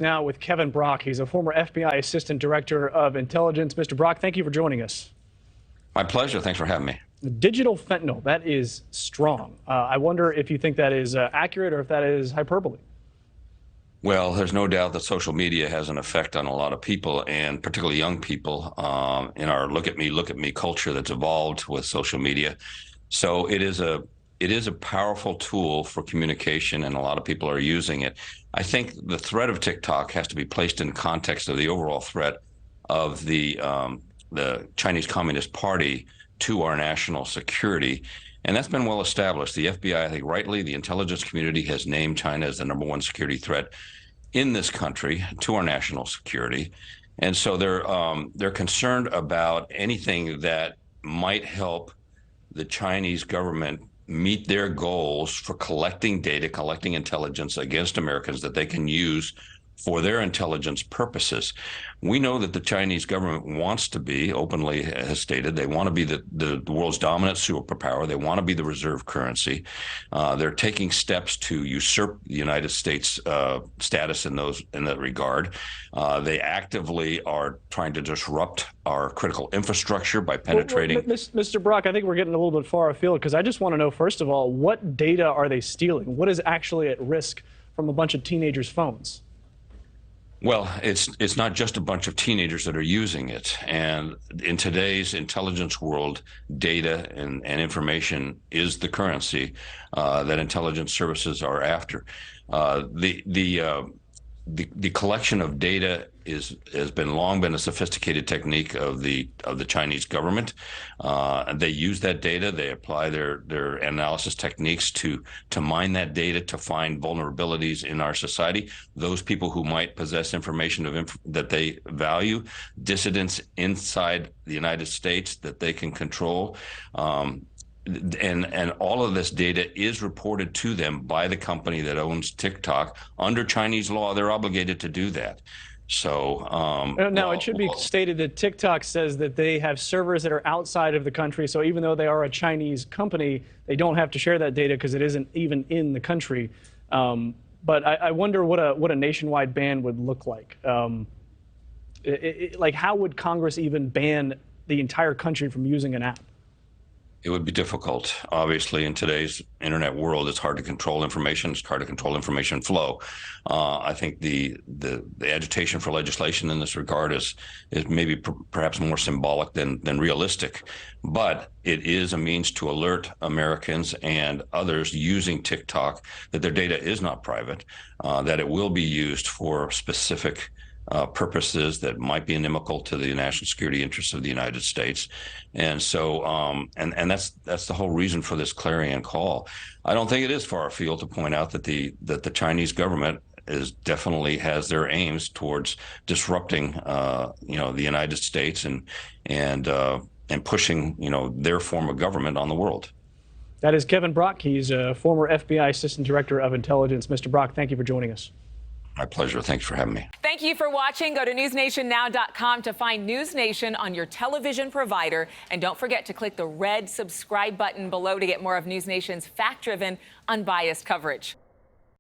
Now with Kevin Brock. He's a former FBI Assistant Director of Intelligence. Mr. Brock, thank you for joining us. My pleasure. Thanks for having me. Digital fentanyl, that is strong. I wonder if you think that is accurate or if that is hyperbole. Well, there's no doubt that social media has an effect on a lot of people, and particularly young people, in our look at me culture that's evolved with social media. So it is a powerful tool for communication, and a lot of people are using it. I think the threat of TikTok has to be placed in context of the overall threat of the Chinese Communist Party to our national security. And that's been well established. The FBI, I think rightly, the intelligence community has named China as the #1 security threat in this country to our national security. And so they're concerned about anything that might help the Chinese government meet their goals for collecting data, collecting intelligence against Americans that they can use for their intelligence purposes. We know that the Chinese government wants to be, openly has stated, they want to be the world's dominant superpower. They want to be the reserve currency. They're taking steps to usurp the United States status in that regard. They actively are trying to disrupt our critical infrastructure by penetrating. Mr. Brock, I think we're getting a little bit far afield because I just want to know, first of all, what data are they stealing? What is actually at risk from a bunch of teenagers' phones? Well, it's not just a bunch of teenagers that are using it. And in today's intelligence world, data and information is the currency that intelligence services are after. The collection of data has long been a sophisticated technique of the Chinese government. They use that data. They apply their analysis techniques to mine that data to find vulnerabilities in our society. Those people who might possess information that they value, dissidents inside the United States that they can control. And all of this data is reported to them by the company that owns TikTok. Under Chinese law, they're obligated to do that. So now, it should be stated that TikTok says that they have servers that are outside of the country. So even though they are a Chinese company, they don't have to share that data because it isn't even in the country. But I wonder what a nationwide ban would look like. Like, how would Congress even ban the entire country from using an app? It would be difficult. Obviously, in today's internet world, it's hard to control information. It's hard to control information flow. I think the agitation for legislation in this regard is maybe perhaps more symbolic than realistic. But it is a means to alert Americans and others using TikTok that their data is not private, that it will be used for specific purposes that might be inimical to the national security interests of the United States. And so and that's the whole reason for this clarion call. I don't think it is far afield to point out that the Chinese government definitely has their aims towards disrupting the United States and pushing their form of government on the world. That is Kevin Brock. He's a former FBI Assistant Director of Intelligence. Mr. Brock, thank you for joining us. My pleasure. Thanks for having me. Thank you for watching. Go to newsnationnow.com to find NewsNation on your television provider. And don't forget to click the red subscribe button below to get more of NewsNation's fact-driven, unbiased coverage.